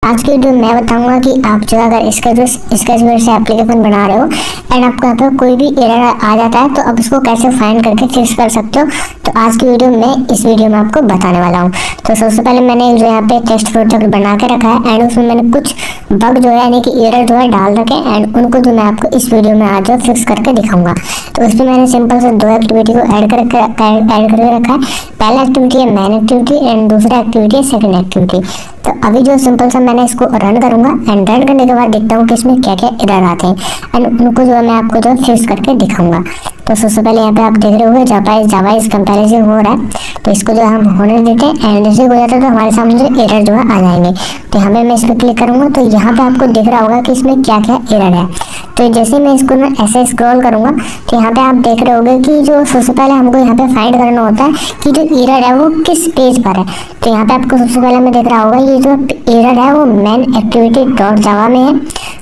आज की वीडियो मैं बताऊंगा कि आप जो अगर स्केचबुक से एप्लीकेशन बना रहे हो एंड आपको यहाँ पे कोई भी एरर आ जाता है तो आप उसको कैसे फाइंड करके फिक्स कर सकते हो। तो आज की वीडियो में इस वीडियो में आपको बताने वाला हूँ। तो सबसे पहले मैंने जो यहाँ पे टेस्ट प्रोजेक्ट बना के रखा है एंड उसमें मैंने कुछ बग जो है यानी कि एरर जो है डाल रखे एंड उनको जो मैं आपको इस वीडियो में आज जो फिक्स करके दिखाऊंगा। तो इसमें मैंने सिंपल से दो एक्टिविटी को ऐड करके रखा है। पहला एक्टिविटी है मेन एक्टिविटी एंड दूसरा एक्टिविटी है सेकंड एक्टिविटी। तो अभी जो सिंपल सा मैंने इसको रन करूंगा एंड रन करने के बाद देखता हूँ कि इसमें क्या क्या एरर आते हैं एंड उनको जो है मैं आपको जो फिक्स करके दिखाऊंगा। तो सबसे पहले यहाँ पे आप देख रहे होंगे जावा इस कंपैरिजन हो रहा है, तो इसको जो हम होने देते हैं एंड जैसे हो जाता है तो हमारे सामने जो एरर जो है आ जाएंगे। तो यहाँ पे मैं इस पर क्लिक करूंगा तो यहाँ पे आपको दिख रहा होगा कि इसमें क्या क्या एरर है। तो जैसे मैं इसको ना ऐसे स्क्रॉल करूंगा तो यहाँ पे आप देख रहे होंगे कि जो सबसे पहले हमको यहाँ पे फाइंड करना होता है कि जो एरर है वो किस पेज पर है। तो यहाँ पे आपको सबसे पहले मैं देख रहा होगा ये जो एरर है वो मेन एक्टिविटी डॉट जावा में है,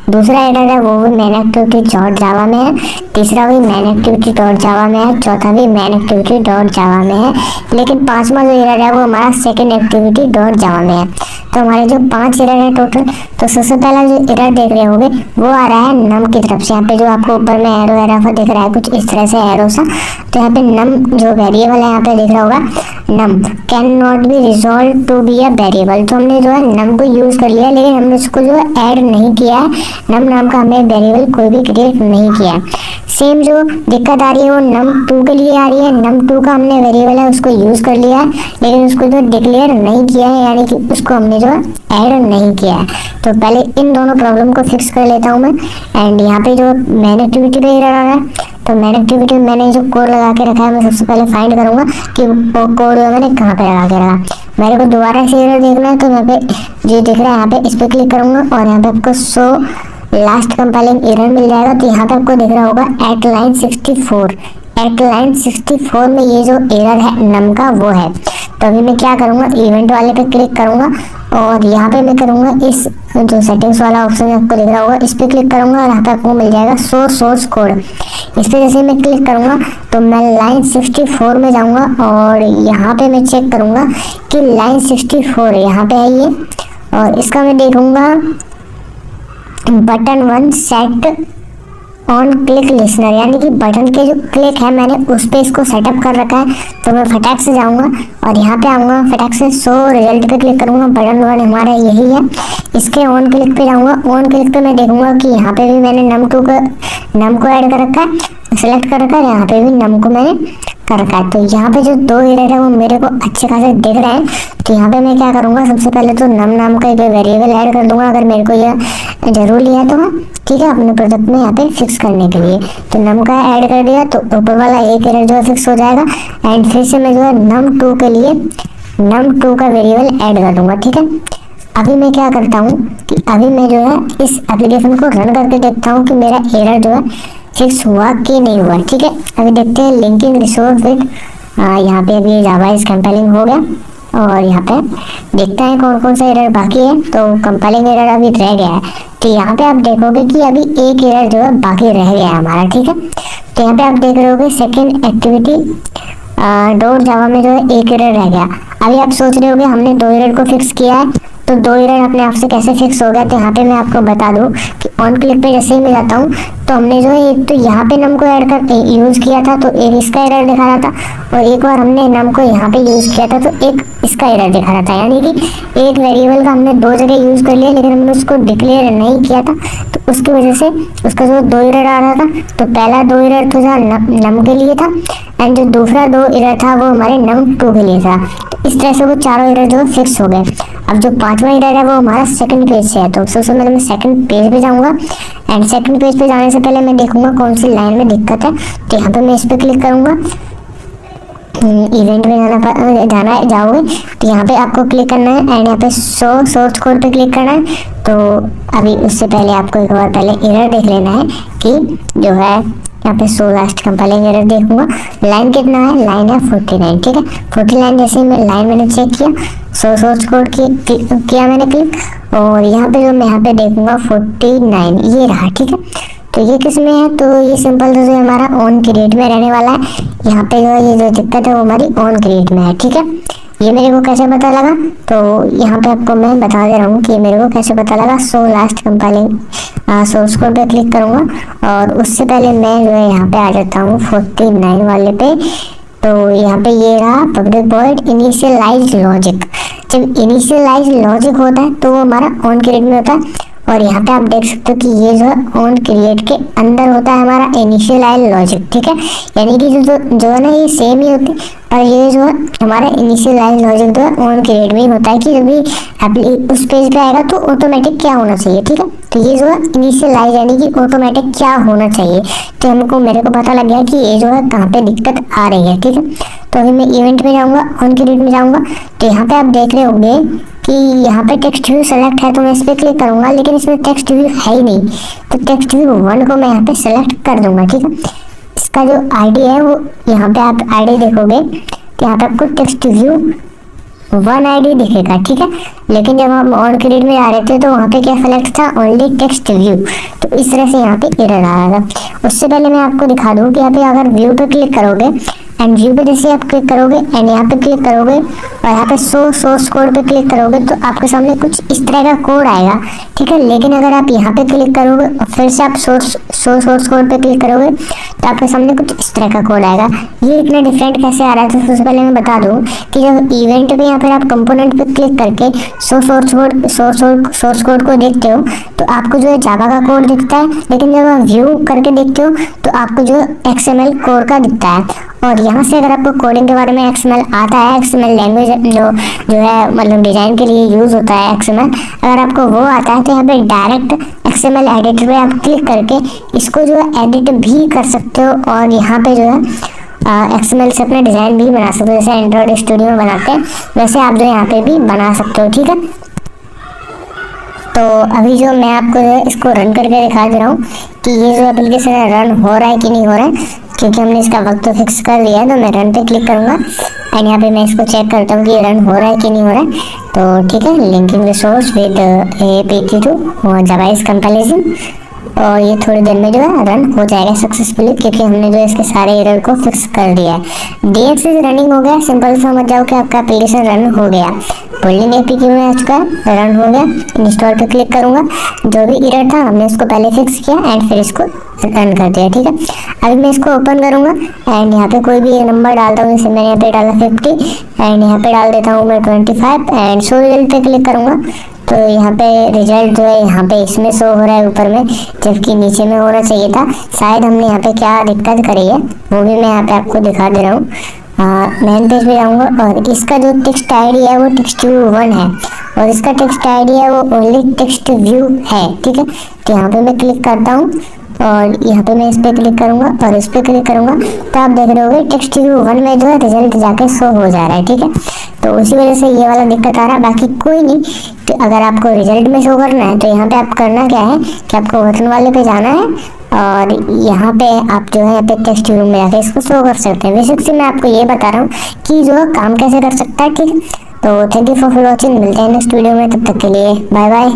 दूसरा एरर है वो भी मेन एक्टिविटी डॉट जावा में है, तीसरा भी मेन एक्टिविटी डॉट जावा में है, चौथा भी मेन एक्टिविटी डॉट जावा में है, लेकिन पांचवा जो एरर है वो हमारा सेकंड एक्टिविटी डॉट जावा में है। तो हमारे जो 5 एरर है टोटल। तो सबसे पहला जो एरर देख रहे होंगे वो आ रहा है नम की तरफ से। यहाँ पे जो आपको ऊपर में एरो एरो दिख रहा है कुछ इस तरह से एरो सा, तो यहाँ पे नम जो वेरिएबल है यहाँ पे दिख रहा होगा num can not be resolve to be a variable. तो हमने जो है नम को यूज कर लिया लेकिन हमने उसको जो है ऐड नहीं किया है, नम नाम का हमने वेरिएबल कोई भी क्रिएट नहीं किया है। सेम जो दिक्कत आ रही है वो num2 के लिए आ रही है। num2 का हमने वेरिएबल है उसको यूज कर लिया है लेकिन उसको जो डिक्लेयर नहीं किया है यानी कि उसको हमने जो है ऐड नहीं किया है। तो पहले इन दोनों प्रॉब्लम को फिक्स कर लेता हूँ मैं। एंड यहाँ पे जो मैन एक्टिविटी पे एरर आ रहा है तो मैन एक्टिविटी में मैंने जो कोड लगा के रखा है मैं सबसे पहले फाइंड करूंगा कि वो कोड मैंने कहाँ पे लगा के रखा। मेरे को दोबारा से एरर देखना है तो यहाँ पे जो दिख रहा है यहाँ पे इस पर क्लिक करूंगा और यहाँ पे आपको शो लास्ट कंपाइलिंग एरर मिल जाएगा। तो यहाँ पे आपको दिख रहा होगा एट लाइन 64 में ये जो एरर है नम का वो है। तो अभी मैं क्या करूँगा इवेंट वाले पे क्लिक करूँगा और यहाँ पे मैं करूँगा इस जो सेटिंग्स वाला ऑप्शन आपको दिख रहा होगा इस पे क्लिक करूँगा और यहाँ पे आपको मिल जाएगा सोर्स कोड। इस पे जैसे मैं क्लिक करूँगा तो मैं लाइन 64 में जाऊँगा और यहाँ पे मैं चेक करूँगा कि लाइन 64 यहाँ पे है ये, और इसका मैं देखूँगा button 1 set on click listener यानी कि बटन के जो क्लिक है मैंने उस पे इसको सेटअप कर रखा है। तो मैं फटाक से जाऊंगा और यहाँ पे आऊँगा फटाक से शो रिजल्ट पे क्लिक करूँगा, बटन 1 हमारा यही है। इसके ऑन क्लिक पे जाऊँगा, ऑन क्लिक पे मैं देखूंगा कि यहाँ पे भी मैंने नम को ऐड कर रखा है, सेलेक्ट कर रखा है, यहाँ पे भी नम को मैंने कर रखा है। तो यहाँ पे जो दो एरर है वो मेरे को अच्छे खासे दिख रहे हैं। तो यहाँ पे मैं क्या करूँगा सबसे पहले तो नम नाम का एक वेरिएबल ऐड कर दूंगा अगर मेरे को यह जरूरी है तो ठीक है अपने प्रोजेक्ट में यहाँ पे फिक्स करने के लिए। तो नम का ऐड कर दिया तो ऊपर वाला एक एरर जो है फिक्स हो जाएगा एंड फिर से मैं जो है num2 के लिए num2 का वेरिएबल ऐड कर दूंगा। ठीक है, अभी मैं क्या करता हूँ कि अभी मैं जो है इस एप्लीकेशन को रन करके देखता हूँ कि मेरा एरर जो है फिक्स हुआ कि नहीं हुआ। ठीक है, अभी देखते हैं लिंकिंग रिसोर्स विद यहाँ पे अभी जावा इस कंपाइलिंग हो गया और यहाँ पे देखते हैं कौन कौन सा एरर बाकी है। तो कंपाइलिंग एरर अभी रह गया है, तो यहाँ पे आप देखोगे कि अभी एक एरर जो है बाकी रह गया है हमारा। ठीक है, तो यहाँ पे आप देख रहे होगे सेकेंड एक्टिविटी डॉट जावा में जो है एक एरर रह गया। अभी आप सोच रहे होगे हमने 2 एरर को फिक्स किया है तो 2 एरर अपने आप से कैसे फिक्स हो गया। तो यहाँ पे मैं आपको बता दूं कि ऑन क्लिक पे जैसे ही मैं जाता हूँ तो हमने जो है एक तो यहाँ पे नम को ऐड कर यूज किया था तो एक इसका एरर दिखा रहा था और एक बार हमने नम को यहाँ पे यूज किया था तो एक इसका एरर दिखा रहा था। यानी कि एक वेरिएबल का हमने 2 जगह यूज कर लिया लेकिन हमने उसको डिक्लेयर नहीं किया था तो उसकी वजह से उसका जो 2 एरर आ रहा था। तो पहला 2 एरर तो नम के लिए था एंड जो दूसरा 2 एरर था वो हमारे num2 के लिए था। तो इस तरह से वो चारों एरर जो फिक्स हो गए। अब जो 5वां एरर है वो हमारा सेकंड पेज से है। तो सबसे पहले मैं सेकंड पेज पे जाऊंगा एंड सेकंड पेज पे जाने से पहले मैं देखूंगा कौन सी लाइन में दिक्कत है। तो यहाँ पे मैं इस पे क्लिक करूंगा, इवेंट में जाओगे तो यहाँ पे आपको क्लिक करना है एंड यहाँ पे शो सोर्स कोड पे क्लिक करना है। तो अभी उससे पहले आपको एक बार पहले एरर देख लेना है कि जो है यहाँ पे शो लास्ट कंपाइलिंग एरर देखूंगा। लाइन कितना है, लाइन है 49। ठीक है, 49 जैसे ही लाइन मैंने चेक किया शो सोर्स कोड किया मैंने क्लिक और यहाँ पे जो मैं यहाँ पे देखूंगा 49 ये रहा। ठीक है, तो ये किस में है, तो ये सिंपल जो हमारा ऑन क्रिएट में रहने वाला है। यहाँ पे जो ये जो दिक्कत है वो हमारी ऑन क्रिएट में है। ठीक है, ये मेरे को कैसे पता लगा, तो यहाँ पे आपको मैं बता दे रहा हूँ कि मेरे को कैसे पता लगा। So last compiling source code पे क्लिक करूँगा और उससे पहले मैं जो है यहाँ पे आ जाता हूँ 49 वाले पे। तो यहाँ पे ये रहा पब्लिक वॉइड इनिशियलाइज लॉजिक। जब इनिशियलाइज लॉजिक होता है तो वो हमारा ऑन क्रिएट में होता है, और यहाँ पे आप देख सकते हो कि ये जो है ऑन क्रिएट के अंदर होता है हमारा इनिशियलाइज लॉजिक, ठीक है। यानी कि जो है ना ये सेम ही होती है, और ये जो है हमारा इनिशियलाइज लॉजिक जो है ऑन क्रिएट में ही होता है कि जब भी उस पेज पे आएगा तो ऑटोमेटिक क्या होना चाहिए, ठीक है। तो ये जो है इनिशियलाइज यानी कि ऑटोमेटिक क्या होना चाहिए, तो मेरे को पता लग गया कि ये जो है कहाँ पे दिक्कत आ रही है, ठीक है। तो अभी मैं इवेंट में जाऊँगा, ऑन क्रिएट में जाऊँगा, तो यहाँ पे आप देख रहे होंगे कि यहाँ पे टेक्स्ट व्यू सेलेक्ट है, तो मैं इस पर क्लिक करूंगा, लेकिन इसमें टेक्स्ट व्यू है ही नहीं। तो टेक्स्ट व्यू 1 को मैं यहाँ पे सेलेक्ट कर दूंगा, ठीक है। इसका जो आईडी है वो यहाँ पे आप आईडी देखोगे तो यहाँ पे आपको टेक्स्ट व्यू 1 आईडी दिखेगा, ठीक है। लेकिन जब हम ऑन क्रिएट में आ रहे थे तो वहाँ पे क्या सेलेक्ट था, ओनली टेक्स्ट व्यू। तो इस तरह से यहाँ पे एरर आ रहा था। उससे पहले मैं आपको दिखा दूँ कि यहाँ पे अगर व्यू पे क्लिक करोगे एंड व्यू पे जैसे आप क्लिक करोगे एंड यहाँ पे क्लिक करोगे और यहाँ पे सोर्स कोड पे क्लिक करोगे तो आपके सामने कुछ इस तरह का कोड आएगा, ठीक है। लेकिन अगर आप यहाँ पे क्लिक करोगे और फिर से आप सोर्स कोड पे क्लिक करोगे तो आपके सामने कुछ इस तरह का कोड आएगा। ये इतना डिफरेंट कैसे आ रहा है, तो सबसे पहले मैं बता दूँ कि जब इवेंट पे या फिर आप कंपोनेंट पे क्लिक करके सोर्स कोड को देखते हो तो आपको जो है जावा का कोड दिखता है, लेकिन जब आप व्यू करके देखते हो तो आपको जो XML कोड का दिखता है। और यहाँ से अगर आपको कोडिंग के बारे में XML आता है, XML लैंग्वेज जो है मतलब डिजाइन के लिए यूज होता है XML, अगर आपको वो आता है तो यहाँ पे डायरेक्ट XML एडिटर पे आप क्लिक करके इसको जो है एडिट भी कर सकते हो, और यहाँ पे जो है XML से अपना डिजाइन भी बना सकते हो। जैसे एंड्रॉइड स्टूडियो में बनाते हैं वैसे आप जो यहाँ पे भी बना सकते हो, ठीक है। तो अभी जो मैं आपको जो है इसको रन करके दिखा दे रहा हूँ कि ये जो एप्लीकेशन है रन हो रहा है कि नहीं हो रहा है, क्योंकि हमने इसका वक्त तो फिक्स कर लिया है। तो मैं रन पे क्लिक करूंगा एंड यहाँ पे मैं इसको चेक करता हूँ कि रन हो रहा है कि नहीं हो रहा है। तो ठीक है, linking resource with APT2 Java is compilation, और ये थोड़ी देर में जो है रन हो जाएगा सक्सेसफुली, क्योंकि हमने जो इसके सारे एरर को फिक्स कर दिया है। DX रनिंग हो गया, सिंपल समझ जाओ कि आपका एप्लीकेशन रन हो गया। बिल्डिंग APK में आ चुका है, रन हो गया। इंस्टॉल पे क्लिक करूंगा, जो भी एरर था हमने उसको पहले फिक्स किया एंड फिर इसको रन कर दिया, ठीक है। अभी मैं इसको ओपन करूंगा एंड यहाँ पे कोई भी नंबर डालता हूँ, जैसे मैंने यहाँ पे डाला 50 एंड यहाँ पे डाल देता हूँ मैं 25 एंड शो रिजल्ट पे क्लिक करूंगा। तो यहाँ पे रिजल्ट जो है यहाँ पे इसमें शो हो रहा है ऊपर में, जबकि नीचे में होना चाहिए था। शायद हमने यहाँ पे क्या दिक्कत करी है वो भी मैं यहाँ पे आपको दिखा दे रहा हूँ। मेन पेज पे जाऊँगा और इसका जो टेक्स्ट आईडी है वो टेक्स्ट व्यू 1 है, और इसका टेक्स्ट आईडी है वो ओनली टेक्स्ट व्यू है, ठीक है। तो यहाँ पे मैं क्लिक करता हूँ और यहाँ पे मैं इस पे क्लिक करूंगा और इस पे क्लिक करूंगा तो आप देख रहे होगे टेक्स्ट व्यू 1 में जो है रिजल्ट जाके शो हो जा रहा है, ठीक है। तो उसी वजह से ये वाला दिक्कत आ रहा है, बाकी कोई नहीं। तो अगर आपको रिजल्ट में शो करना है तो यहाँ पे आप करना क्या है कि आपको बटन वाले पे जाना है और यहाँ पे आप जो है यहाँ पे टेक्स्ट व्यू में जाके इसको शो कर सकते हैं। बेसिक से मैं आपको ये बता रहा हूँ कि जो है काम कैसे कर सकता है, ठीक है। तो थैंक यू फॉर वॉचिंग, मिलते हैं नेक्स्ट वीडियो में, तब तक के लिए बाय बाय।